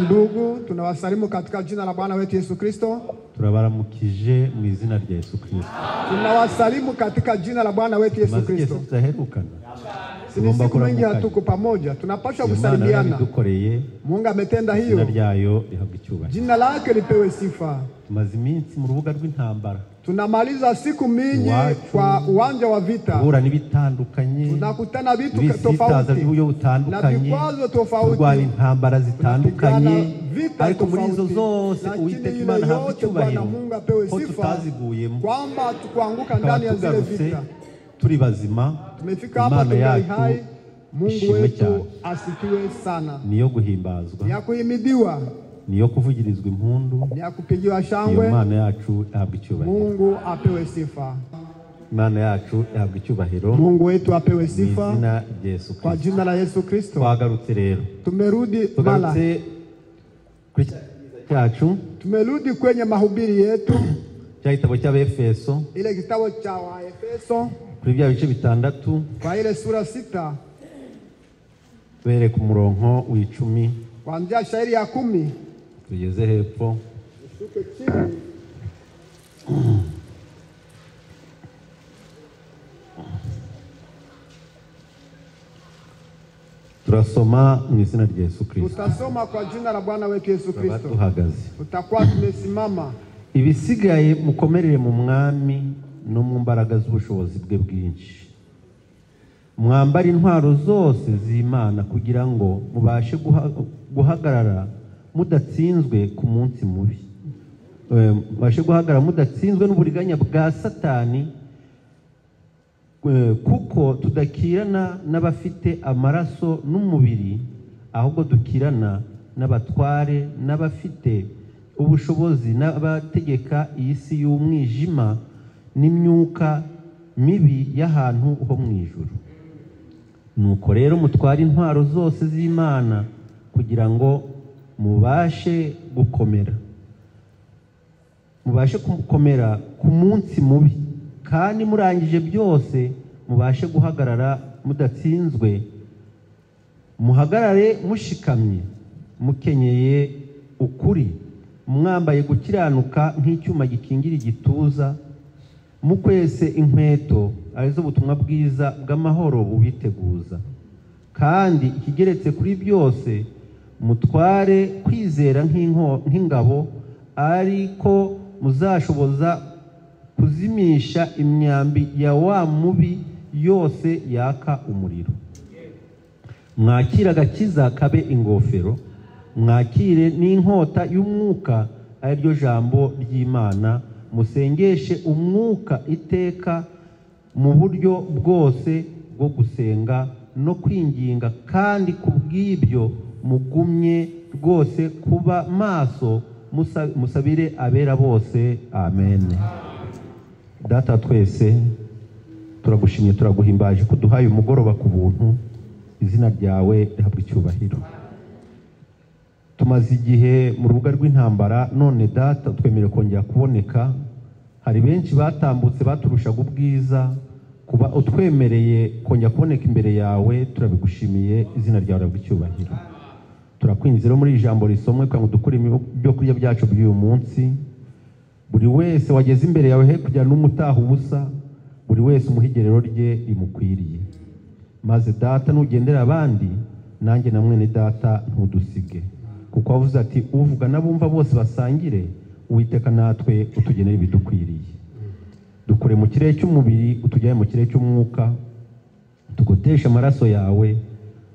Ndugu, tunawasalimu katika jina la Bwana wetu Yesu Kristo. Turabaramukije mu izina rya Yesu Kristo. Tunawasalimu katika jina la Bwana wetu Yesu Kristo. Siku mingi hatuko pamoja, tunapaswa kusalimiana. Mungu ametenda hiyo. Jina lake lipewe sifa. Tumaze iminsi mu rubuga rw'intambara. Tunamaliza siku mingi kwa uwanja wa vita. Tunakutana vitu tofauti na vikwazo tofauti. Turwana intambara zitandukanye. Ariko muri izo zose Uwiteka Imana ahabwa icyubahiro ko tutaziguyemo. Kwamba tukuanguka ndani ya zile vita. Turi bazima. Tumefika hapa tuli hai. Mungu wetu asifiwe sana. Niyo guhimbazwa. Ni kuhimidiwa. Niyo kuvugirizwa impundu. Ni kupigiwa shangwe. Imana yacu ahabwa icyubahiro. Mungu apewe sifa. Imana yacu ahabwa icyubahiro. Mungu wetu apewe sifa. Jina la Yesu Kristo. Kwa jina la Yesu Kristo. Twagarutse rero. Tumerudi mala. Tumerudi kwenye mahubiri yetu. Cha kitabu cha Efeso. Ile kitabu cha Efeso. Kuri bya bice bitandatu. Kwa ile sura 6. Bere ku murongo w'10. Kuanzia shairi ya 10. Tugeze hepfo. Shuke chini. Turasoma mu izina rya Yesu Kristo. Tutasoma kwa jina la Bwana wetu Yesu Kristo. Tuhagaze. Tutakuwa tumesimama. Ibisigaye mukomerere mu mwami no mu mbaraga z'ubushobozi bwe bwinshi. Mwambara intwaro zose z'Imana kugira ngo mubashe guhagarara mudatsinzwe ku munsi mubi. Mubashe guhagarara mudatsinzwe n'uburiganya bwa Satani, kuko tudakirana n'abafite amaraso n'umubiri, ahubwo dukirana n'abatware n'abafite ubushobozi n'abategeka iyi si y'umwijima n'imyuka mibi y'ahantu ho mu ijuru. Nuko rero mutware intwaro zose z'Imana kugira ngo mubashe gukomera. Mubashe gukomera ku munsi mubi, kandi murangije byose mubashe guhagarara mudatsinzwe. Muhagarare mushikamye, mukenyeye ukuri, mwambaye gukiranuka nk'icyuma gikingira igituza, mukwese inkweto arizo butumwa bwiza bw'amahoro bubiteguza. Kandi ikigeretse kuri byose mutware kwizera nk'ingabo, ariko muzashoboza kuzimisha imyambi ya wa mubi yose yaka umuriro. Mwakire agakiza kabe ingofero, mwakire n'inkota y'umwuka ari ryo jambo ry'Imana, musengeshe umwuka iteka mu buryo bwose bwo gusenga no kwinginga, kandi kubw'ibyo mugumye rwose kuba maso, musabire abera bose. Amen. Data twese turagushimye turaguhimbaje kuduhaye umugoroba ku buntu. Izina ryawe rihabwa icyubahiro. Tumaze igihe mu rubuga rw'intambara, none Data twemere kongera kuboneka. Hari benshi batambutse baturushaga ubwiza kuba utwemereye kongera kuboneka imbere yawe, turabigushimiye. Izina ryawe ry'icyubahiro. Turakwinjira muri ijambo risomwe kugira ngo dukore ibyo kurya byacu by'uyu munsi. Buri wese wageze imbere yawe he kujya n'umutaha ubusa, buri wese umuhigerero rye rimukwiriye. Maze data nugendera abandi, nanjye na mwene data ntudusige, kuko wavuze ati uvuga n'abumva bose basangire. Uwiteka natwe utugenera ibidukwiriye. Dukure mu kirere cy'umubiri utujyane mu kirere cy'umwuka, tugoteshe amaraso yawe,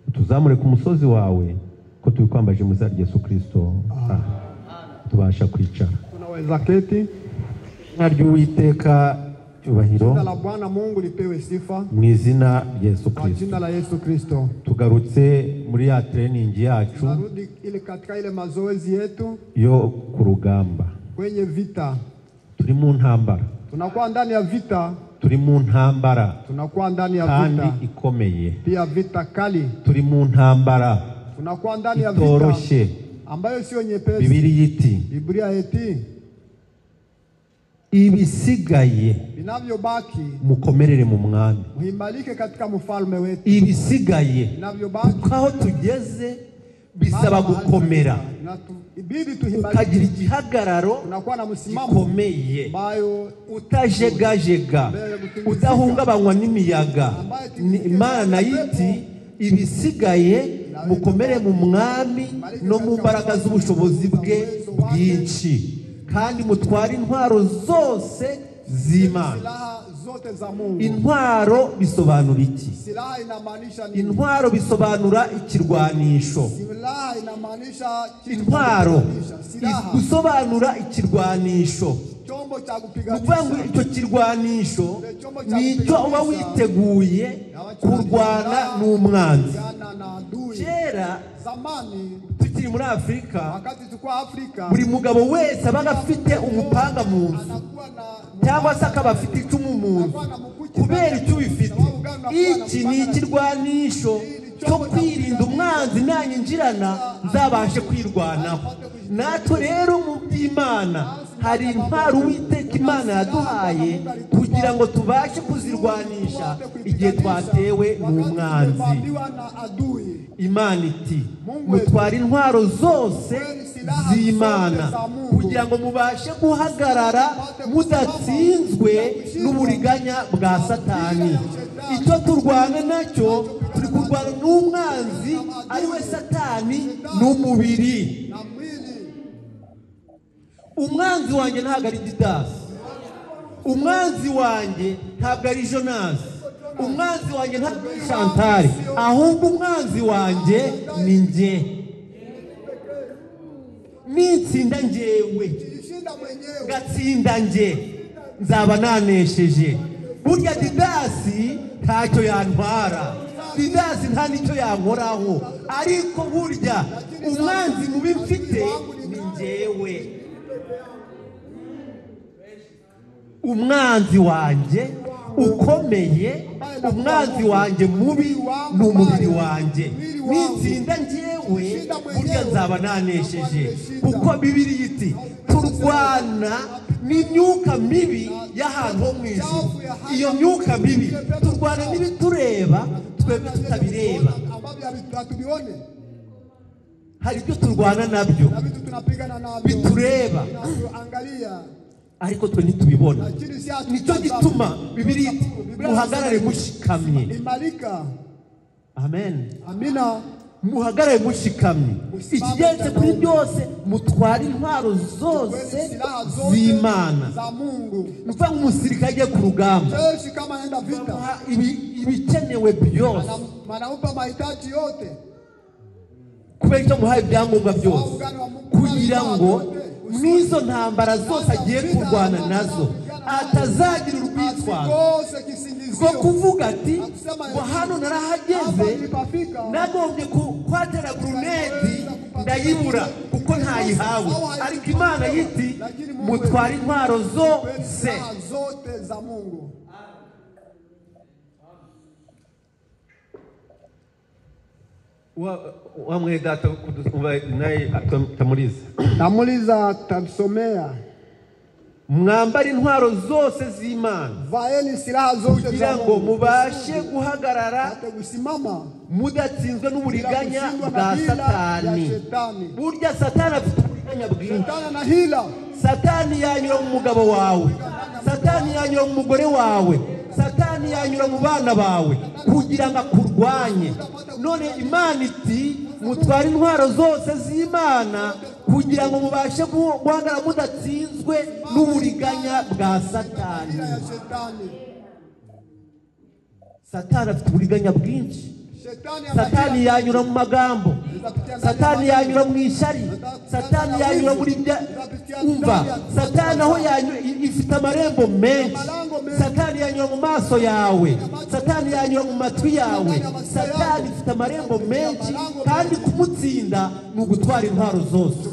utuzamure ku musozi wawe, ko tubikwambaje mu izina rya Yesu Kristo. Tubasha kwicara. Tunaweza keti. Uwiteka cyubahiro. Jina la Bwana Mungu lipewe sifa. Mu izina rya Yesu Kristo. Jina la Yesu Kristo. Tugarutse muri ya training yacu. Narudi ile katika ile mazoezi yetu yo ku rugamba. Kwenye vita. Turi mu ntambara. Tunakuwa ndani ya vita. Turi mu ntambara. Tunakuwa ndani ya vita. Kandi ikomeye. Pia vita kali. Turi mu ntambara. Tunakuwa ndani ya vita. Itoroshe. Ambayo sio nyepesi. Biblia iti. Ibisigaye binavyobaki mukomerere mu mwami. Muhimbalike katika mfalme wetu. Ibisigaye binavyobaki aho tugeze bisaba gukomera. Ibidi tuhimbalike. Ukagira igihagararo tunakuwa na msimamo gikomeye. Bayo utajegajega, udahungabanywa n'imiyaga. Imana yiti ibisigaye mukomere mu mwami no mu mbaraga z'ubushobozi bwe bwinshi, kandi mutwara intwaro zose z'Imana. Intwaro bisobanura iki? Intwaro bisobanura ikirwanisho. Intwaro bisobanura ikirwanisho. Kuvuga icyo kirwanisho nicyo uba witeguye kurwana n'umwanzi. Kera tukiri muri Afrika, buri mugabo wese abaga afite umupanga mu nzu cyangwa se akaba afite icumu mu nzu. Kubera icyo bifite, iki ni ikirwanisho cyo kwirinda umwanzi nanyinjirana nzabashe kwirwanaho. Natwe rero mu by'Imana hari intwaro Uwiteka Imana yaduhaye kugira ngo tubashe kuzirwanisha igihe twatewe n'umwanzi. Imana iti mutwara intwaro zose z'Imana kugira ngo mubashe guhagarara mudatsinzwe n'uburiganya bwa Satani. Icyo turwana nacyo, turi kurwana n'umwanzi ari we Satani n'umubiri. Umwanzi wanjye ntabwo ari Didasi, umwanzi wanjye ntabwo ari Jonas, umwanzi wanjye ntabwo ari Chantal, ahubwo umwanzi wanjye ni njye. Nitsinda njyewe, gatsinda njye, nzaba nanesheje. Burya Didasi ntacyo yantwara, Didasi nta nicyo yankoraho, ariko burya umwanzi mubi mfite ni njyewe. Umwanzi wanjye ukomeye, umwanzi wanjye mubi ni umubiri wanjye. Nitsinda njyewe burya nzaba nanesheje, kuko Bibiliya iti turwana n'imyuka mibi y'ahantu ho mu ijuru. Iyo myuka mibi turwana n'ibitureba twebwe tutabireba. Hari ibyo turwana nabyo bitureba ariko twe ntitubibona. Nicyo gituma Bibiliya muhagarare mushikamye. Amen. Amina. Muhagarare mushikamye. Ikigenze kuri byose mutwara intwaro zose z'Imana. Nuvuga umusirikare agiye ku rugamba, ibikenewe byose, kubera icyo muhaye ibyangombwa byose, kugira ngo n'izo ntambara zose agiye kurwana nazo atazagira urwitwazo rwo kuvuga ati ngo hano narahageze nagombye kwatera grenade ndayibura kuko ntayihawe. Ariko Imana yiti mutwara intwaro zose. Wa mwene data naye tamuliza tatusomea mwambara intwaro zose z'Imana vaeni silaha zote kugira ngo mubashe guhagarara mudatsinzwe n'uburiganya bwa Satani. Burya Satani afite uburiganya bwinshi. Satani yanyura mu mugabo wawe, Satani yanyura mu mugore wawe, Satani yanyura mu bana bawe kugira ngo akurwanye. None Imana iti mutware intwaro zose z'Imana kugira ngo mubashe guhagarara mudatsinzwe n'uburiganya bwa Satani. Satani afite uburiganya bwinshi. Satani yanyura mu magambo, Satani yanyura mu ishari, Satani yanyura muri bya umva. Satani aho yanyura ifite amarembo menshi. Satani yanyura mu maso yawe, Satani yanyura mu matwi yawe. Satani ifite amarembo menshi kandi kumutsinda ni ugutwara intwaro zose.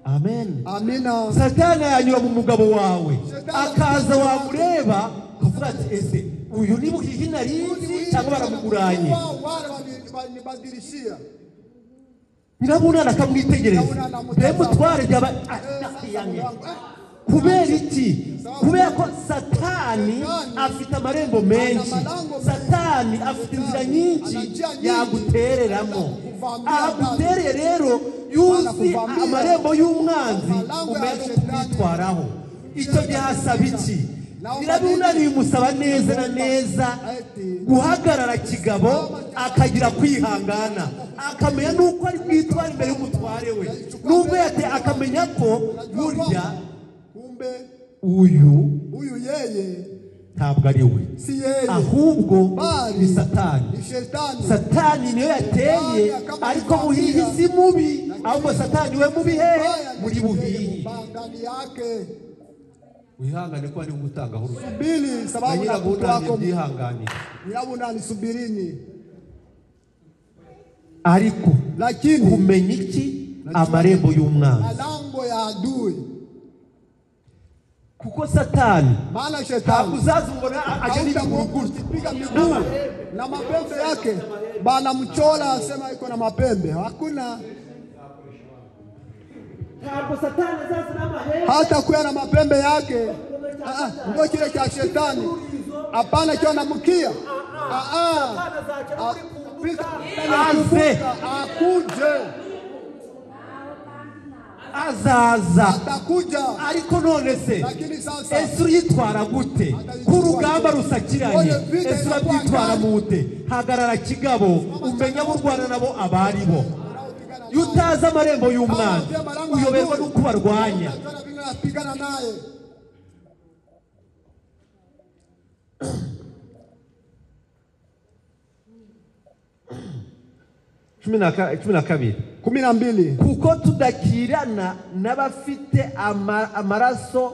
Amen. Amina. Satani yanyura mu mugabo wawe akaza wamureba kuvuga ati ese uyu ni buhihi narinzi cyangwa baramuguranye. Nyirabunana akamwitegereza mutware byaba kubera iki? Kubera ko Satani afite amarembo menshi. Satani afite inzira nyinshi yagutereramo. Agutereye rero yuzi amarembo y'umwanzi umeze kwitwaraho. Icyo gihe hasaba iki? Nyirabunani bimusaba neza na neza guhagarara kigabo, akagira kwihangana, akamenya nuko ari kwitwara imbere y'umutware we. Nubwo yate akamenya ko burya uyu yeye ntabwo ari we, ahubwo ni Satani. Satani niyo yateye, ariko buhihi si mubi, ahubwo Satani we mubi hehe muri buhihi. Wihangane ko ari gutanga huru. Subiri sababu na kutwako byihangane. Nyirabunani subirini. Ariko lakini kumenya iki amarembo y'umwanzi, alambo ya adui. Kuko Satani maana shetani uzazungona ajeni kupiga miguu na mapembe yake bana mchola asema iko na mapembe. Hakuna hata kuwa na mapembe yake. Ndio kile cha shetani. Hapana kiwa na mkia. Akuje. Azaza atakuja, ariko none se Yesu yitwara gute ku rugamba rusakiranye? Yesu yitwara mute? Hagarara kigabo umenya burwana nabo abaribo. Yutaza amarembo y'umwanzi uyoberwa nuko barwanya. Kumi na mbili. Kuko tudakirana n'abafite amaraso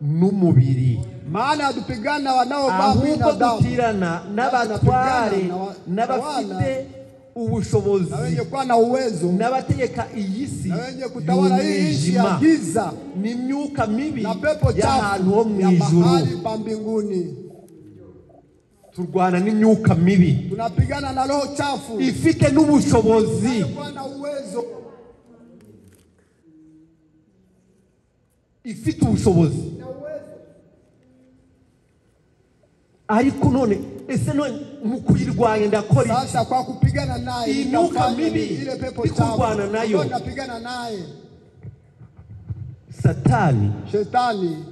n'umubiri, maana dupigana wanaovaa mwili na damu. Tukirana n'abatware n'abafite ubushobozi wenye kuwa na uwezo n'abategeka iyi si wenye kutawala hii nchi ya giza n'imyuka mibi y'ahantu ho mu ijuru. Turwana n'imyuka mibi, tunapigana na roho chafu ifite n'ubushobozi, ifite ubushobozi. Ariko none ese none mukuyirwanya ndakora sasa kwa kupigana naye imyuka mibi ile pepo kurwana nayo napigana naye. Shetani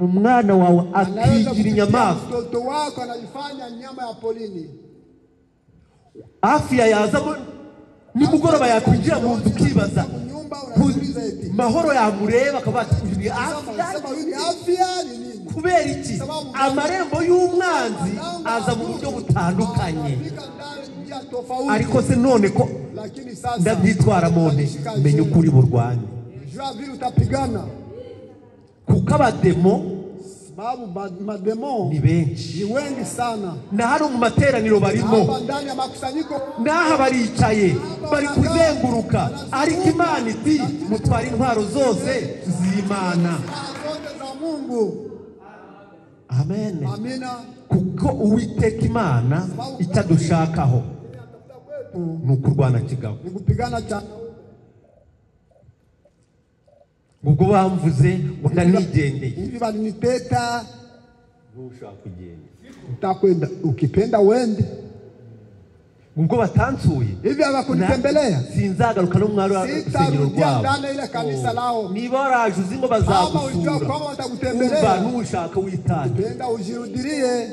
umwana wawe akigira inyamaswa, mtoto wako anajifanya nyama ya polini. Afya yazamo nimugoroba yakwinjira mu nzu kibaza mahoro yamureba akabati uyu afya ni nini? Kubera iki? Amarembo y'umwanzi aza mu buryo butandukanye. Ariko se none ko ndabyitwara mone menye ukuri burwanye. Jua vile utapigana kuko abademo sababu mademo ni benshi, ni wengi sana, na hano mu materaniro barimo, ndani ya makusanyiko naha baricaye bari kuzenguruka. Ariko Imana iti mutwara intwaro zose z'Imana. Amen. Amina. Kuko Uwiteka Imana itadushakaho nukurwana kigabo, ni gupigana cyane. ubwo bamvuze ngo ndanigendeye hivi baliniteta ntushaka kugenda utakwenda ukipenda wende ubwo batansuye hivi abakunitembelea sinzagaruka no mwari urusengero rwabo ndana ile kanisa lao niba waraje uzimo bazagusura kama watakutembelea ntushaka witande penda ujirudirie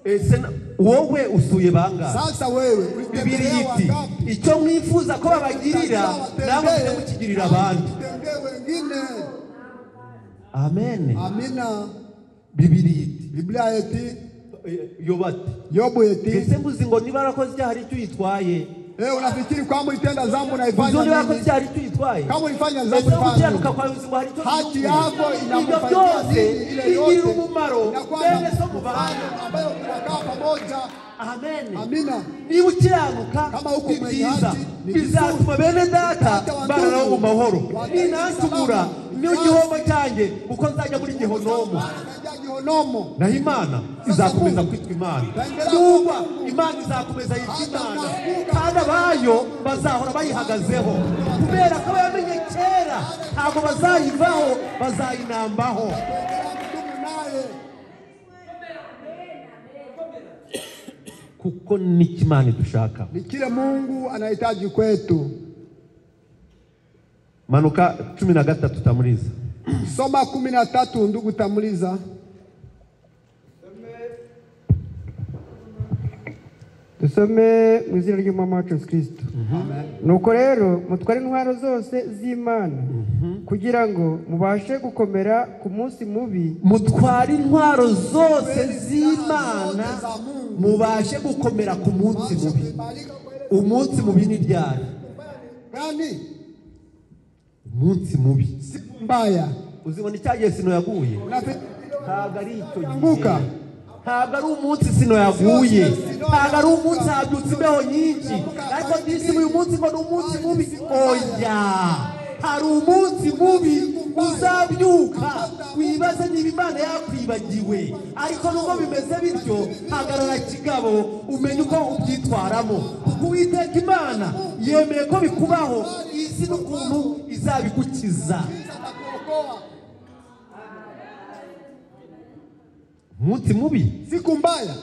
ese wowe usuye banga sasa wewe Bibiri yiti icyo mwifuza ko babagirira namwe mukigirira abandi wengine. Amen. Amina. Bibiri yiti Biblia yeti Yobu yeti ese mbuzi ngo niba arakoze icyaha ari cyo yitwaye unafikiri kwamba ulitenda dhambi na ifanya nini? Unakoze icyaha ari cyo yitwaye kama ulifanya dhambi fanya haki yako inakufanyia ile yote umumaro bene so mubana ambayo tunakaa pamoja. Amen. Amina. Niba ukiranuka kama uko byiza bizatuma bene data barara mu mahoro ninantumura niyo gihombo cyanjye uko nzajya muri gihonomo naho Imana izakomeza kwitwa Imana nuba Imana izakomeza yitwa Imana kandi abayo bazahora bayihagazeho kubera ko yamenye kera ntabwo bazayivaho bazayinambaho. Kuko ni kimani dushaka ni kile Mungu anahitaji kwetu. Manuka 13 tutamuliza. Soma 13 ndugu tamuliza. Dusome mu izina ry'Umwami wacu Yesu Kristo. Nuko rero mutware intwaro zose z'Imana kugira ngo mubashe gukomera ku munsi mubi. Mutware intwaro zose z'Imana mubashe gukomera ku munsi mubi. Umunsi mubi ni ryari? Gani? Umunsi mubi mbaya. Uzibona icyagiye sino yaguye. Ntabwo ari icyo gihe. Ntabwo ari umunsi sino yaguye. Ntabwo ari umunsi habyutse imbeho nyinshi. Ariko disi uyu munsi ngo ni umunsi mubi. Oya, hari umunsi mubi uzabyuka wibaze niba Imana yakwibagiwe. Ariko nubwo bimeze bityo hagarara kigabo umenye uko ubyitwaramo. Kuko Uwiteka Imana yemeye ko bikubaho isi n'ukuntu izabigukiza. Umunsi mubi, siku mbaya.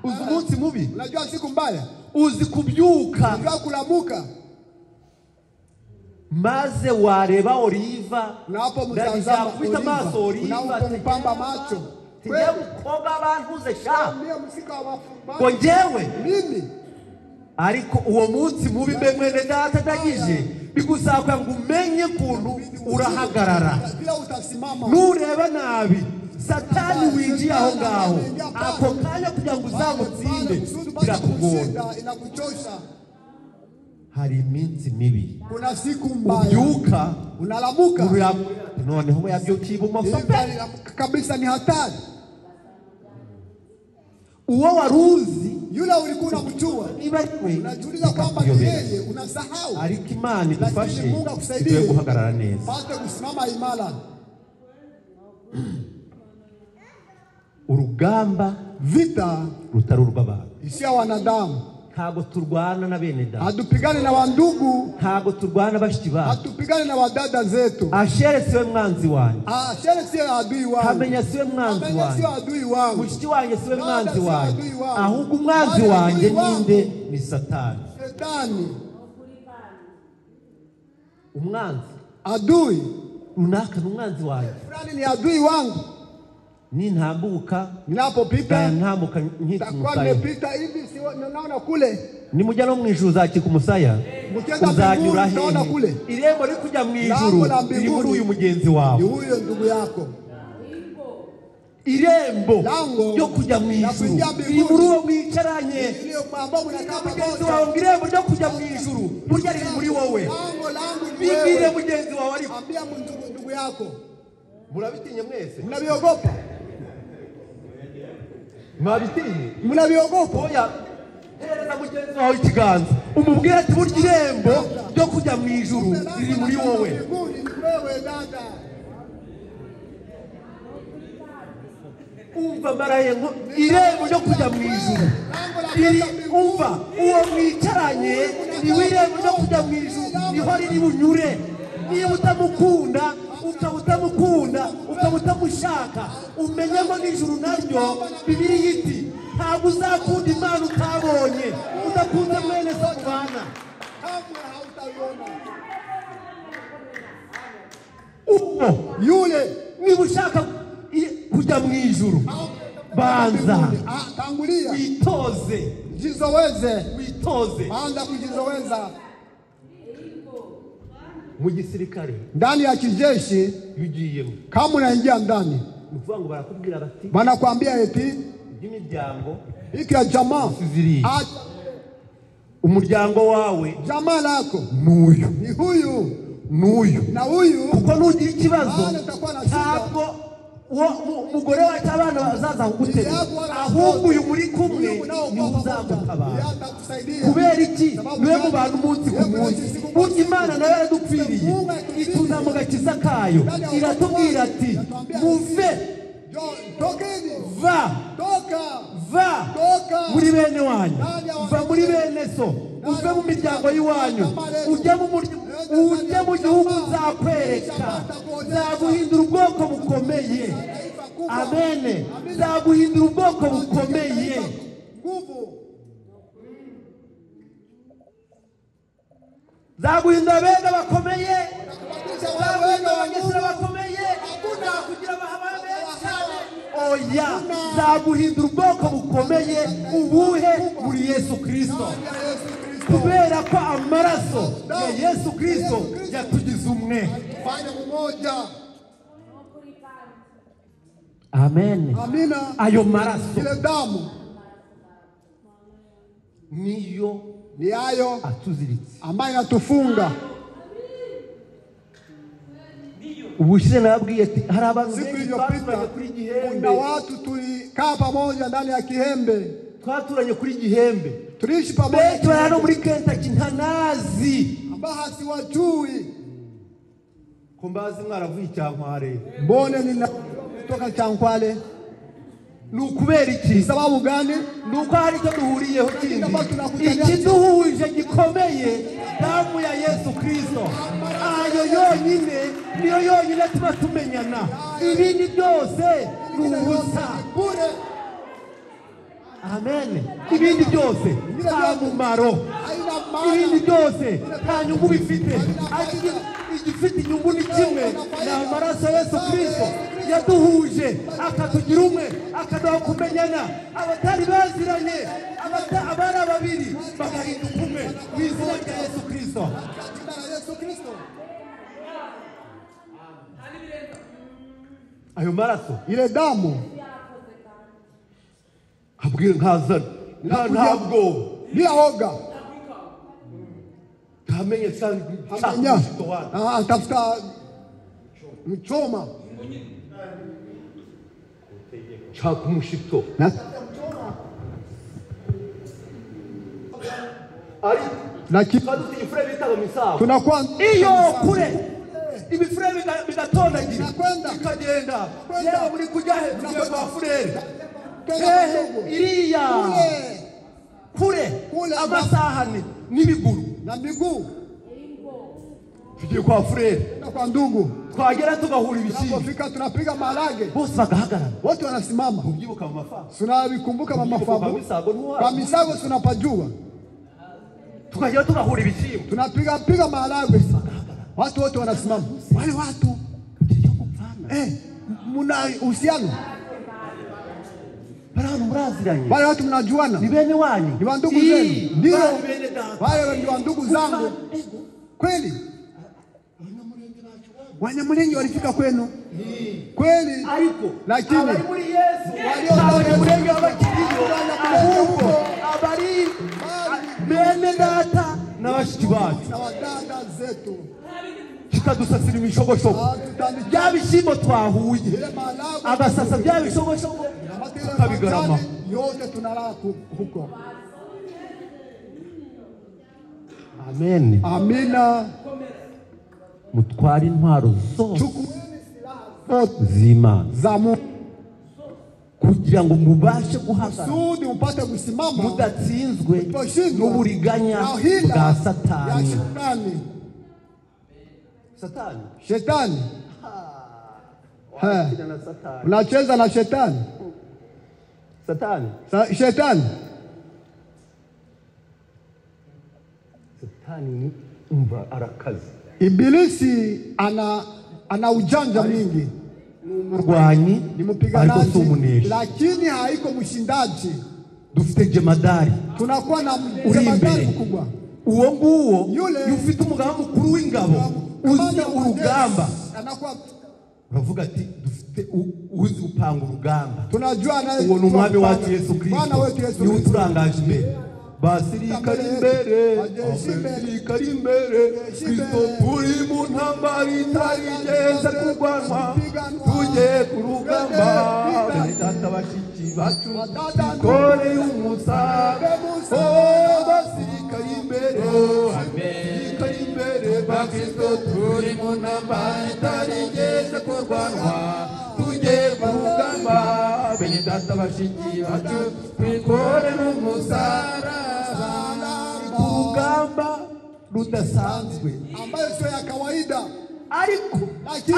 Uzi umunsi mubi? Unajua siku mbaya? Uzi kubyuka. Unajua kulamuka. Maze wareba Oliva. Unapo mtazama Oliva. Maso Oliva. Unapompamba macho. Tujye mukobwa bantuze sha. Ndiye musika wa ngo njyewe mimi. Ariko uwo munsi mubi mwene data dagije bigusakwa ngo umenye kuntu urahagarara. Bila utasimama. Nureba nabi. Satani winjiye aho ngaho ako kanya kugira ngo uzamutsinde birakugora. Inakuchosha. Hari iminsi mibi. Kuna siku mbaya. Ubyuka unalamuka. Noneho yabyukiye ibumoso kabisa ni hatari. Uwo waruzi yule ulikuwa unamjua unajiuliza kwamba yeye unasahau. Ariko Imana idufashe tugiye guhagarara neza. Pate kusimama imara. Urugamba vita rutari urw'abantu. Isi ya wanadamu. Ntabwo turwana na bene data. Hatupigane na wandugu. Ntabwo turwana bashiki bacu. Hatupigane na wadada zetu. Ashere siwe mwanzi wanjye. Ashere siwe adui wangu. Kamenya siwe mwanzi wanjye. Kamenya siwe adui wangu. Mushiki wanjye siwe mwanzi wanjye. Ahubwo umwanzi wanjye ninde? Ni Satani. Satani. Umwanzi. Adui. Runaka ni umwanzi wanjye. Fulani ni adui wangu. Nintambuka ninapopita ntambuka nkita umusaya. Nimepita hivi naona kule. Nimujya no mu ijuru uzakika umusaya. Uzanyura he? Irembo riri kujya mu ijuru riri muri uyu mugenzi wawe. Ni huyo ndugu yako. Irembo ryo kujya mu ijuru riri muri uwo mwicaranye. Mugenzi wawe irembo ryo kujya mu ijuru burya riri muri wowe. Bibwire mugenzi wawe ariko. Ambia ndugu yako. Murabitinye mwese? Mnabiogopa? Mwabitinye? Mnabiogopa? Oya. Hereza mugenzi wawe ikiganza. Umubwire ati burya irembo ryo kujya mu ijuru riri muri wowe. Umva maraye ngo irembo ryo kujya mu ijuru. Umva uwo mwicaranye ni irembo ryo kujya mu ijuru niho riri bunyure. niba utamukunda ukaba utamushaka, umenye ngo n'ijuru naryo Bibiliya iti ntabwo uzakunda Imana utabonye, udakunze mwene se kubana. Yule niba ushaka kujya mu ijuru, banza witoze, anza kujizoweza. Mu gisirikare, ndani ya kijeshi, yugiyemo, kama unaingia ndani, nuvuga barakubwira bati, banakwambia eti imiryango iki ya jamaa, umuryango wawe, jamaa lako nuyu, ni huyu nuyu na huyu, kuko nugira ikibazo ntabwo umugore wacu abana bazaza kugutera, ahubwo uyu muri kumwe ni uzagutabara. Kubera iki? Niwe mu bantu umunsi ku munsi. Burya Imana nayo yaradupfiriye ituza mu gakiza kayo, iratubwira ati muve, va muri bene wanyu, va muri bene so, uve mu miryango y'iwanyu, ujye mu gihugu nzakwereka, nzaguhindura ubwoko bukomeye. Amen. Nzaguhindura ubwoko bukomeye. Nzaguhindura abega bakomeye, nzaguhindura abangesera bakomeye, kugira bahabane cyane. Oya, nzaguhindura ubwoko bukomeye. Ubuhe? Muri Yesu Kristo. Kubera ko amaraso ya Yesu Kristo yatugize umwe. Amen. Amina. Ayo maraso, ile damu niyo ni ayo atuziritse, ambayo inatufunga. Ubushize nabwiye ati hari abantu benshi twaturanye kuri Gihembe, kuna watu tulikaa pamoja ndani ya Gihembe, twaturanye kuri Gihembe, tuliishi pamoja. Beto hano muri Kentucky ntanazi, ambao hasiwajui, kumbazi mwaravuye Cyankware, mbone nina kutoka Cyankwale. Nukubera iki? Sababu gani? Nuko hari icyo duhuriyeho kindi, ikiduhuje gikomeye, damu ya Yesu Kristo. Ayo yonyine niyo yonyine tuba tumenyana, ibindi byose ni ubusa. Amen. Ibindi byose nta mumaro, ibindi byose nta nyungu bifite. Igifite inyungu ni kimwe, ni amaraso ya Yesu Kristo yaduhuje, akatugira umwe, akaduha kumenyana. Abatari baziranye, abana babiri bagahinduka umwe mu izina rya Yesu Kristo. Ayo maraso, ile damu, habwira nkazana ntabwo niraoga tamenye sana tafuta mchoma chaka mushito ari na kifaduti ifure bitaga misabo, tunakuwa iyo kure ibifure bigatondagira ikagenda yewe muri kujya he kwa furere iriya kure amasahani n'ibiguru na miguu, tugiye kwa furere na kwa ndugu, twagera tugahura ibishimbo, tunapofika tunapiga maharage, bose bagahagarara, wote wanasimama. ubyibuka mu mafa, tunabikumbuka mu mafabu, kwa misago tunapajua, tukagera tugahura ibishimbo, tunapiga maharage, watu wote wanasimama. Wale watu muna uhusiano, wale watu mnajuana, ni bene wanyu, ni wandugu zenu. Ndio wale ni wandugu zangu kweli. Wanyamulenge walifika kwenu kweli, lakini abari muri Yesu Wanyamulenge wabakiriyo, ahubwo abari bene data na bashiki bacu na wadada zetu, kikadusasira imishogoshogo bya bishimbo twahuye, agasasa bya bishogoshogo kabigarama yote tunalala huko. Amen. Amina. Mutwara intwaro zose z'Imana kugira ngo mubashe guhagarara, mpate gusimama, mudatsinzwe n'uburiganya bwa Satani. Satani. Shetani. Unacheza na shetani. Satani. Shetani. Satani umva arakazi. Ibilisi ana ujanja mwingi. Murwanyi ni mpiganaji lakini haiko mshindaji. Dufite jemadari. Tunakuwa na jemadari mkubwa. Uwo nguwo yufite umugaba mukuru w'ingabo uzi urugamba. Anakuwa uravuga ati dufite uzi upanga urugamba. Tunajua naye uwo numwami wacu Yesu Kristo ni uturangaje imbere. Basirikari imbere, basirikari imbere, Kristo turi mu ntambara itarigeze kurwanwa, tujye ku rugamba. Data bashiki bacu dukore umusaraba. Basirikari imbere, basirikari imbere, Kristo turi mu ntambara itarigeze kurwanwa, tujye ku rugamba. Data bashiki bacu dukore umusaraba. Urugamba rudasanzwe ambayo sio ya kawaida, ariko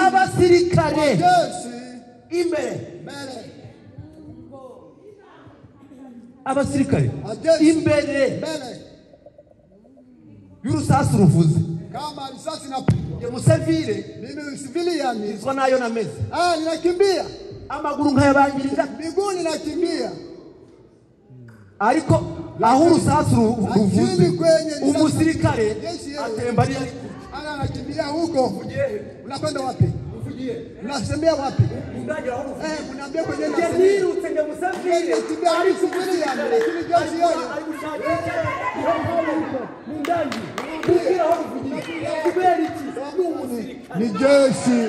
abasirikare imbere, abasirikare imbere y'urusasu ruvuze. Kama risasi na Musevire mimi civilian izwa nayo na meze, ninakimbia amaguru nkayabangiriza, miguu ninakimbia, ariko aho urusasu ruvuze umusirikare atemba ari anakimbia huko. Unakwenda wapi? Unasembea wapi? Unaambia kwenye nini utenge Musevire ari civilian lakini jeshi yeye mundangi kukira aho ruvugiye kubera iki ni jeshi.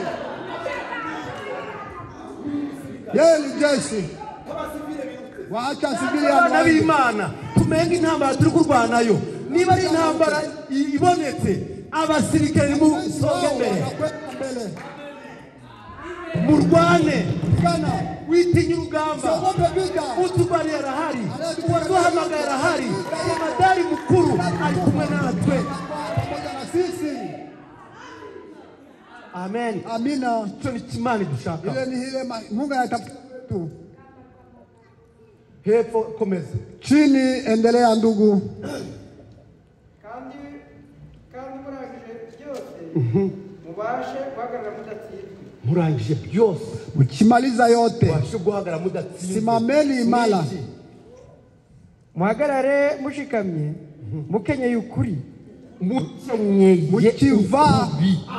Yeye ni jeshi. Waacha civilian n'abimana tumenga intambara turi kurwanayo. Niba ari intambara ibonetse abasirikare mu soge mbere murwane witinya urugamba. Utubari arahari, uwaduhamagaye arahari, jemadari mukuru ari kumwe natwe. Amen. Amina. Cyo ni kimani dushaka. Ile ni ile Mungu anatafuta tu. Hepfo komeza. Chini endelea ndugu. Kandi murangije byose mubashe guhagarara mudatsinzwe. Murangije byose ukimaliza yote mubashe guhagarara mudatsinzwe. Simameni imara. Muhagarare mushikamye mukenyeye ukuri. Mukivaa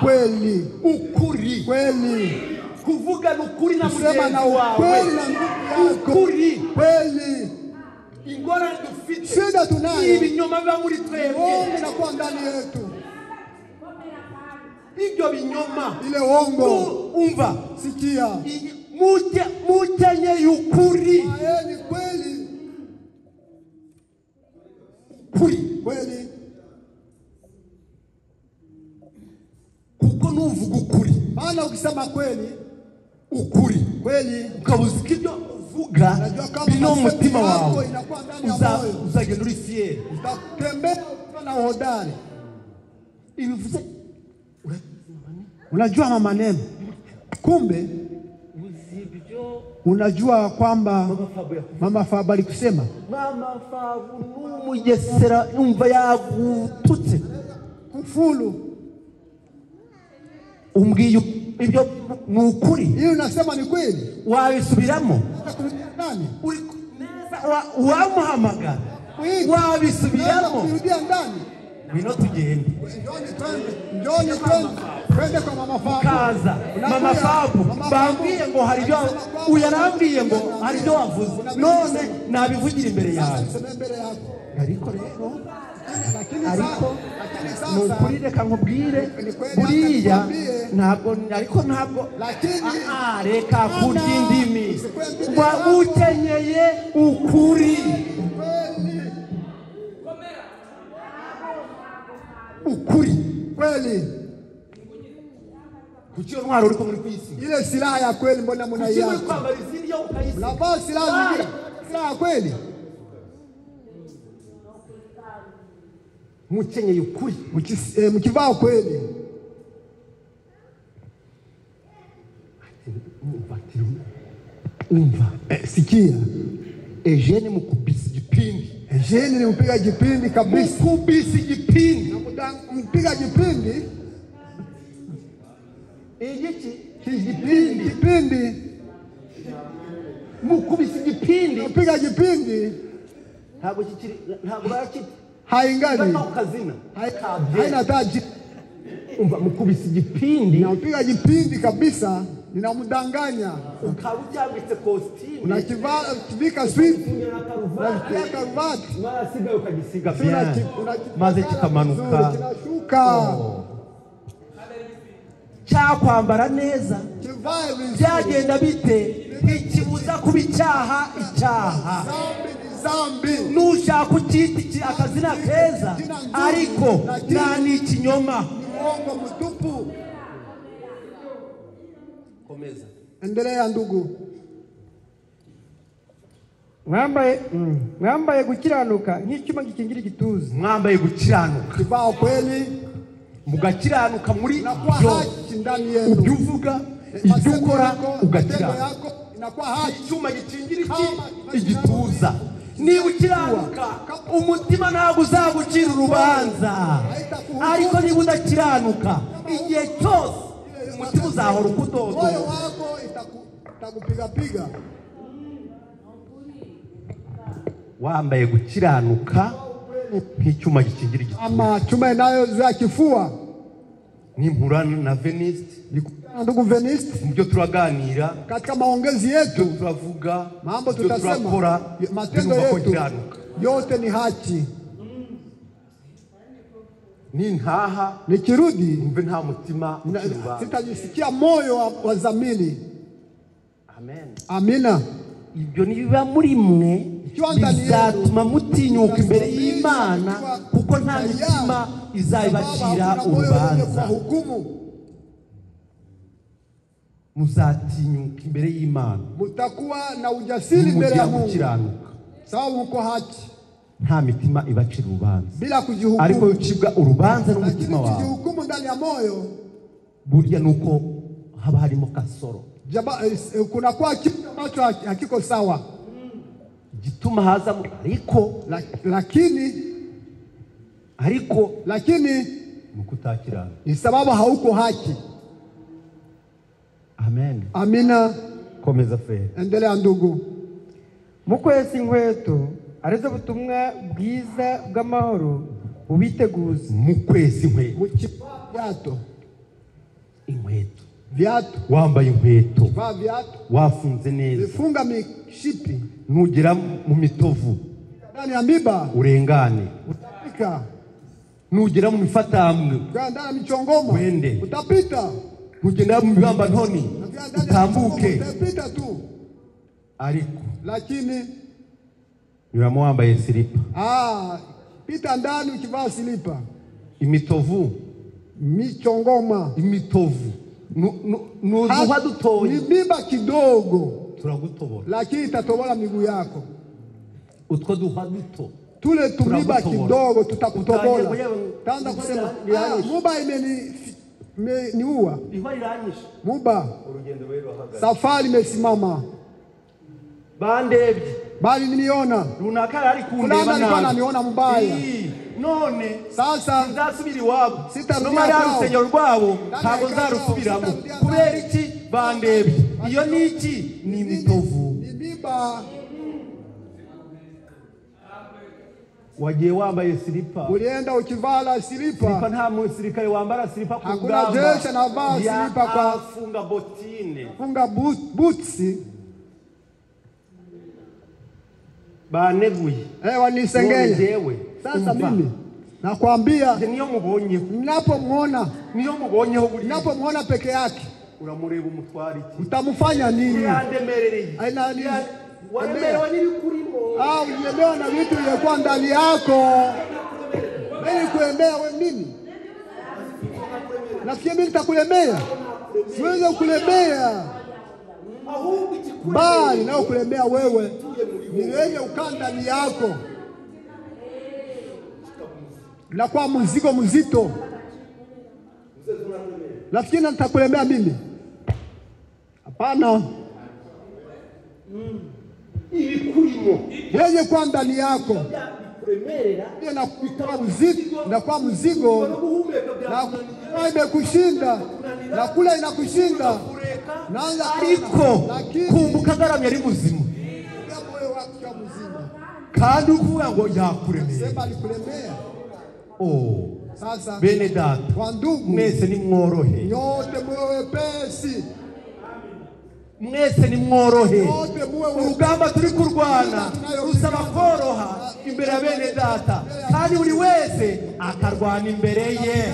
kweli. Ukuri. Kweli. Kuvuga nukuri na kusema na ukweli na ndugu yako. Ukuri. Kweli. Ingora dufite. Shida tunayo. Ibinyoma biba muri twebwe. Uongo unakuwa ndani yetu. Ibyo binyoma. Ile uongo. Umva. Sikia. Mukenye ukuri. Ni kweli. Kuri. Kweli. Kuko nuvuga ukuri. Maana ukisema kweli, ukuri kweli, ukabuza ibyo uvuga bino umutima wawe uzagenda uri fier, utatembea na hodari. Ibivuze unajua maneno, kumbe unajua kwamba Mama Fabu alikusema. Mama Fabu n'umugesera umva yagututse kufulu. Umbwiye ibyo nukuri. Hiyo unasema ni kweli. Wabisubiramo. Nani? Wamuhamagara. Wabisubiramo. Kurudia ndani. Bino tugende. Njoni twende kwa Mama Fabu. Kaza. Mama Fabu bambwiye ngo hari byo uyarambwiye ngo hari byo wavuze. None nabivugira imbere yawe. Ariko rero nukuri reka nkubwire buriya ntabwo ariko ntabwo reka kurya indimi ukenyeye ukuri. Ukuri kweli. Kuchio ntwaro uriko muri kwisi. Ile silaha ya kweli mbona mnaiacha? Mnavaa silaha nyingine. Silaha kweli. Mukenyeye ukuri. Mkivaa kweli. Umva. Sikia. Eugene mukubisi gipindi. Eugene ni mpiga gipindi kabisa. Mukubisi gipindi. Mpiga gipindi. Gipindi. Mukubisi gipindi. Mpiga gipindi. Ntabwo bakiti. Haingani. Haina taji. Umva mukubisi gipindi. Mpiga gipindi kabisa. Ninamdanganya. Ukabucyambitse costume. Unakivika suit. Unakia karuvati. Unasiga ukagisiga bien. Maze kikamanuka. Kinashuka. Cyakwambara neza. Byagenda bite? Ikibuza kubicyaha icyaha. Zambi. Nushaka ukiti akazina keza ariko nani ikinyoma. Uongo mtupu. Komeza. Endelea ndugu. Mwambaye gukiranuka nk'icyuma gikingira igituza. Mwambaye gukiranuka. Kibao kweli. Mugakiranuka muri haki ndani yenu. Ubyuvuga ibyo ukora ugakiranuka. Inakuwa haki. Icyuma gikingira igituza. Niba ukiranuka umutima ntabwo uzagucira urubanza. Ariko niba udakiranuka igihe cyose umutima uzahora ukudodo. Moyo wako itakupiga. Wambaye gukiranuka nk'icyuma gikingira igituza. Ama chuma inayo za kifua. Nimpura na Veniste. Ndugu Veniste. Mubyo turaganira. Katika maongezi yetu turavuga. Mambo tutasema. Matendo yetu yote ni haki. Nintaha. Nikirudi. Mve nta mutima. Sitajisikia moyo wa zamini. Amen. Amina. Ibyo nibiba muri mwe. Bizatuma mutinyuka imbere y'Imana kuko nta mitima izabacira urubanza. Muzatinyuka imbere y'Imana. Mutakuwa na ujasiri mbele ya Mungu. Sababu uko haki. Nta mitima ibacira urubanza. Bila kujihukumu. Ariko ucibwa urubanza n'umutima wawe. Kujihukumu ndani ya moyo. Burya nuko haba harimo kasoro. Kuna kwa kitu ambacho hakiko sawa. Gituma haza lakini mukutakirana. Ni sababu hauko haki. Amen. Amina. Komeza fe. Endelea ndugu. Mukwesa inkweto arizo butumwa bwiza bw'amahoro ubiteguza. Mukwesa inkweto. Viatu. Inkweto. Viatu. Wambaye inkweto. Viatu. Wafunze neza. Vifunga mishipi. Nugera mu mitovu. Ndani ya miba. Urengane. Utapika. Nugera mu mifatamwe. Ndani ya michongoma. Wende. Utapita. Nugenda mu bibamba ntoni. Utambuke. Utapita tu. Ariko. Lakini. Yuramu wambaye silipa. Pita ndani ukivaa silipa. Imitovu. Michongoma. Imitovu. Nuzuha dutoye. Ni miba kidogo. Turagutobora. Lakini itatobola miguu yako. Utwo duha duto. Tule tumiba kidogo tutakutobola. Taanza kusema muba imeniua. Muba. Safari imesimama. Bandebye. Bali niliona. Runaka ari kundeba nabi. Fulana ananiona mbaya. None sasa nzasubira iwabo. No mari arusengero rwabo ntabwo nzarusubiramo. Kubera iki bandebye? Iyo ni iki? Ni imitovu. Biba. Wagiye wambaye silipa. Ulienda ukivala silipa. Silipa nta musirikare wambara silipa ku rugamba. Hakuna jeshi anavaa silipa kwa funga botine. Funga butsi. Baneguye. Wanisengenya. Sasa mimi nakwambia niyo mubonye. Ninapomwona peke yake. Uramureba umutwari iki? Utamufanya nini? Yandemerereye. Wanemerewe n'ibikurimo. Ulemewa na vitu vilivyokuwa ndani yako. Mimi kulemea wewe nini? Nafikia mimi nitakulemea. Siwezi kukulemea. Bali na kulemea wewe. Ni wewe ukaa ndani yako. Na kwa mzigo mzito. Nafikiri nitakulemea mimi. Hapana. ibikurimo yenye kwa ndani yako na kutoa uzito na kwa mzigo na imekushinda na kula inakushinda naanza ariko kumbuka garamye ari muzima kandi ukuvuga ngo yakuremeye sema alikulemea. Sasa bene data mwese ni mworohe nyote muwe wepesi mwese ni mworohe urugamba turi kurwana rusaba koroha imbere ya bene data kandi buri wese akarwana imbere ye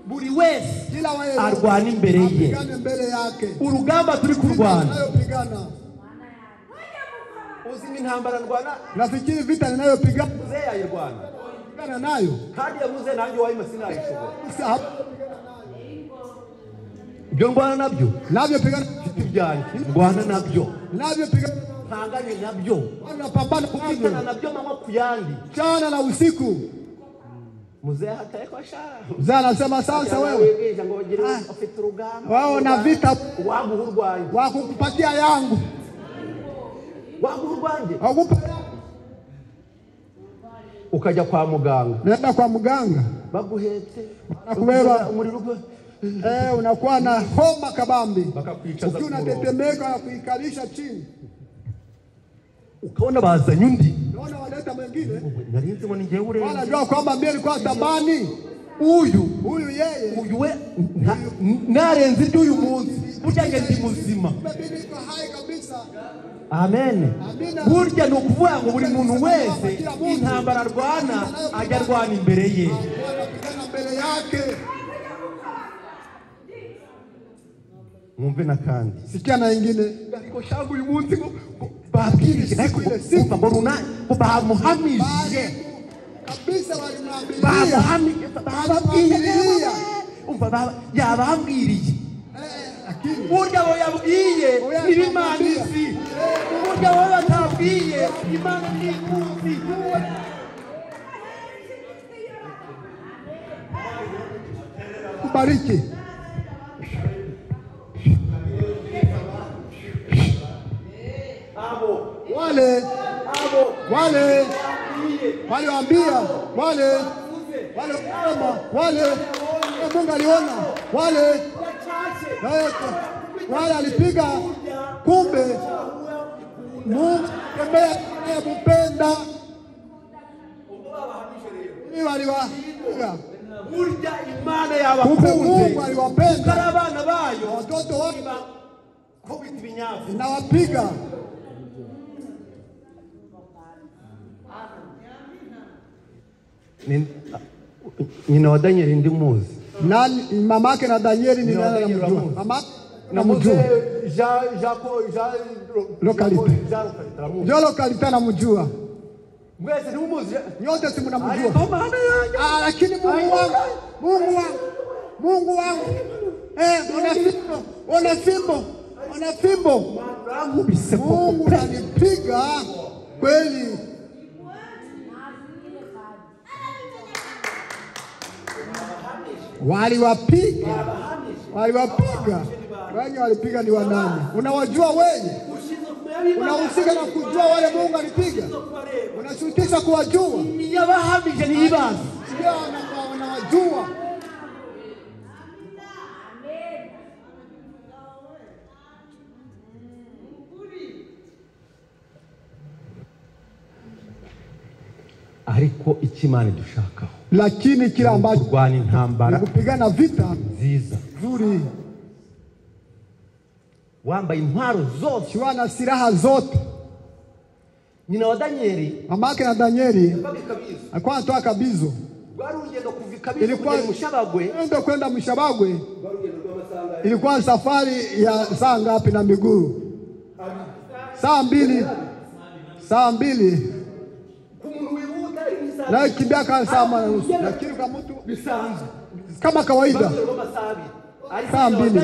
buri wese arwana imbere ye urugamba turi kurwana uzi intambara ndwana nafikiri vita ninayopigana mzee ayirwana pigana nayo kandi yavuze nanjye wayima sinayishobora ibyo ndwana nabyo pigana ibyanjye ndwana nabyo pigana ntanganye nabyo napambana kupigana nabyo mama kuyandi chana na usiku. Mzee hataye kwa shara mzee anasema sasa wewe wao na vita wakukupatia yangu wakupa ukaja kwa muganga nenda kwa muganga baguhetse kubeba unakuwa na homa kabambi ukiwa unatetemeka na kuikalisha chini ukaona bazanye undi unaona waleta mwingine narinzi ngo ningewe ure wanajua kwamba mimi nilikuwa tabani huyu yeye uyu we narenze ibyo uyu munsi burya ndi muzima amen burya no kuvuga ngo buri muntu wese intambara arwana ajya arwana imbere ye mwumve na kandi sikia na ingine ariko shangu uyu munsi ngo babwirije ariko kumva ngo runani bamuhamije kabisa walimwambia bababwiriye umva yabambwiriye burya bo yabwiye ibimana isi burya bo batabwiye imana n'ikuzi kubariki waliwaambia wale Mungu aliona wale alipiga kumbe Mungu tembea kupenda ni waliwapiga burya imana yabakunze Mungu aliwapenda abana bayo watoto wao kubita ibinyafu nawapiga nyina wa Danieli ndi muzi nani mamake na Danieli ni nani namjua mama namjua lokalite namjua mwese ni umuzi nyote si mnamjua lakini Mungu wangu ona fimbo Mungu ananipiga kweli waliwapiga wenye walipiga ni wanani unawajua wewe unahusika na kujua wale Mungu alipiga unashutisha kuwajua yabahamije ni ibazi unawajua ariko ikimana dushakaho lakini kila ambacho kurwana intambara kupigana vita nziza nzuri wambaye intwaro zose wana silaha zote nyina wa Danieli mamake na Danieli alikuwa anatoa kabizo barugendo kuvika bizo kugera mushabagwe ndio kwenda Mushabagwe ilikuwa safari ya saa ngapi na miguu saa mbili na kimbia kama saa moja lakini kama mtu bisanzwe kama kawaida saa mbili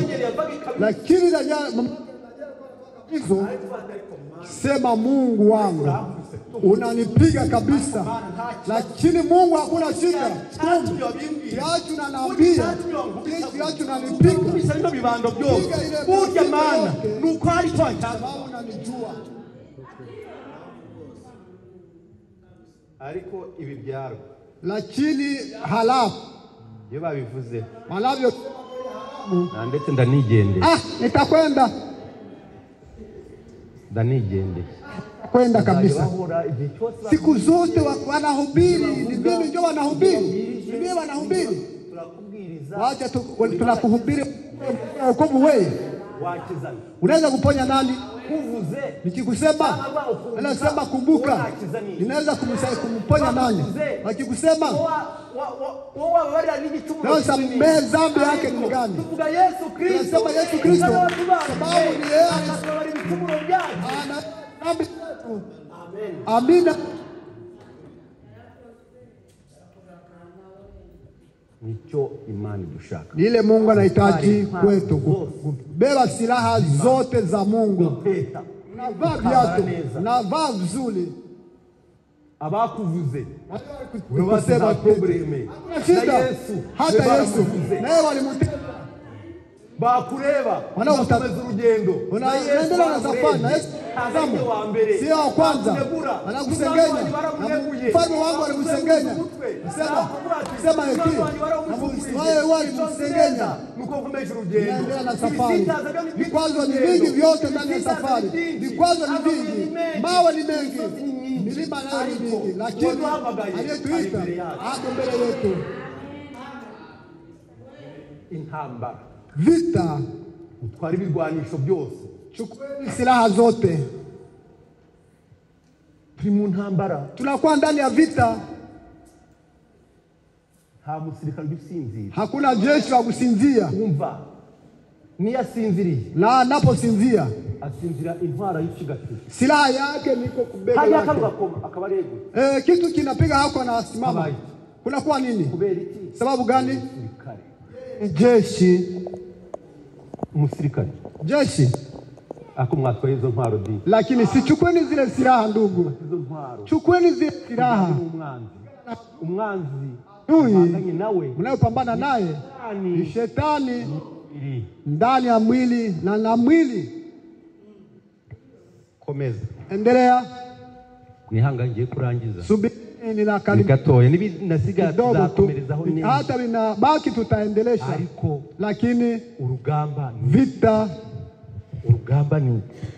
lakini hizo sema Mungu wangu unanipiga kabisa, lakini Mungu hakuna shida. Yacho unaniambia, yacho unanipiga. Bisabino bibando byose. Burya mana nuko ari twanje. Unanijua. Ariko ibi byaro. Lakini halafu iyo babivuze. Malavyo ndetse ndanigende. Nitakwenda. Ndanigende. Kwenda kabisa. Siku zote wanahubiri, Biblia ndio wanahubiri. Biblia wanahubiri. Wacha tunakuhubiri wokovu wewe. Unaweza kuponya nani? Nikikusema anasema kumbuka. Ninaweza kumponya nani? Wakikusema sasa dhambi yake ni gani? Tukuga Yesu Kristo. Tunasema Yesu Kristo. Sababu ni yeye Amina. Nicho imani dushaka. Ile Mungu anahitaji kwetu kubeba silaha zote za Mungu. Navaa viatu, navaa vizuri. Abakuvuze Unasema probleme. Hata Yesu naye walimtenda. Bakureba wanakomeza urugendo. Unaendelea na safari na Yesu zamu. Sio wa kwanza. Anakusengenya. Mfalme wangu alikusengenya. Sema eti. Wewe walimsengenya. Nukokomeza urugendo. Unaendelea na safari. Vikwazo ni vingi vyote ndani ya safari. Vikwazo ni vingi. Mawe ni mengi. Milima nayo ni mingi. Lakini aliyetuita hapo mbele yetu. Intambara. Vita. Twari bigwanisho byose. Chukueni silaha zote. Turi mu ntambara. Tunakuwa ndani ya vita. Ha musirikali dusinzira. Hakuna jeshi la kusinzia. Umva. Ni yasinziriye. Na anaposinzia asinzira intwara y'ikigati. Silaha yake niko kubeba. Haya akaba rego. Kitu kinapiga hako na simama. Kuna kuwa nini? Kubera iki? Sababu gani? Jeshi. Musirikali. Jeshi. Ako mwatwaye izo ntwaro di. Lakini si chukweni zile silaha ndugu. Chukweni zile silaha. Umwanzi. Huyu mnayopambana naye ni shetani ndani ya mwili na mwili. Komeza. Endelea. Nihangangiye kurangiza. Subiri gatoya nasiga tuzakomerezaho nini. Hata binabaki tutaendelesha. Ariko lakini urugamba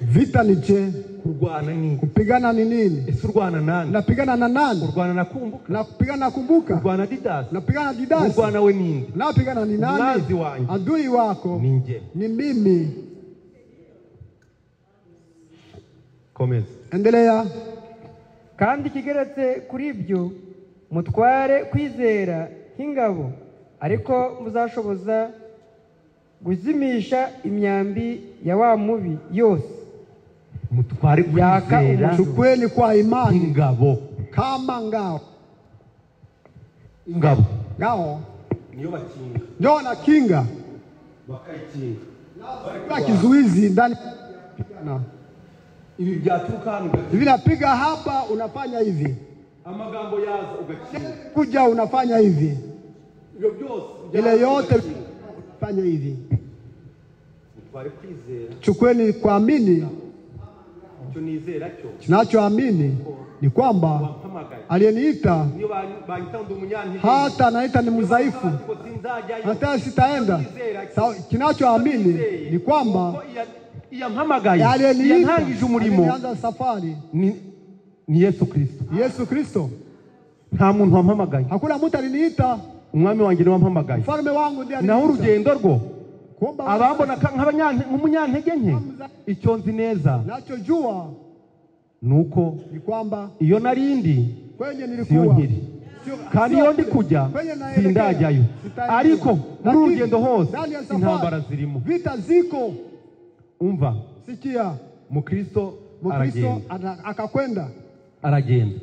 vita ni je? Kurwana ni kupigana ni nini? Urwana nani? Napigana na nani? Urwana na kumbuka. Na kupigana na kumbuka. Urwana Didas. Napigana Didas. Urwana we nini? Napigana ni nani? Adui wako ninje. Ni mimi. Komeza. Endelea. Kandi kigeretse kuri ibyo mutware kwizera nk'ingabo, ariko muzashoboza guzimisha imyambi ya wa mubi yose. Mutware kwizera. Chukweni kwa imani ingabo. Kama ngao. Ingabo. Ngao. Niyo bakinga. Ndio na kinga. Bakaikinga. Kwa kizuizi ndani. Ibi byaturuka hano. Hivi napiga hapa unafanya hivi. Amagambo yaza ugakinga. Kuja unafanya hivi. Ibyo byose. Ile yote fanya hivi. Mutware kwizera. Chukweni kuamini. Cyo nizera cyo. Tunachoamini ni kwamba aliyeniita hata anaita ni mdhaifu, hata sitaenda. Kinachoamini ni kwamba aliyeniita alianza safari ni Yesu Kristo. Yesu Kristo. Nta muntu wampamagaye. Hakuna mtu aliniita. Umwami wanjye ni wampamagaye. Mfalme wangu ndiye aliniita. Na urugendo rwo abambona nk'umunyantege nke. Icyo nzi neza nachojua nuko ni kwamba iyo narindi kwenye nilikuwa kandi iyo ndi kujya sindajyayo, ariko muri urugendo hose intambara zirimo, vita ziko. Umva, sikia, Mukristo aragenda akakwenda aragenda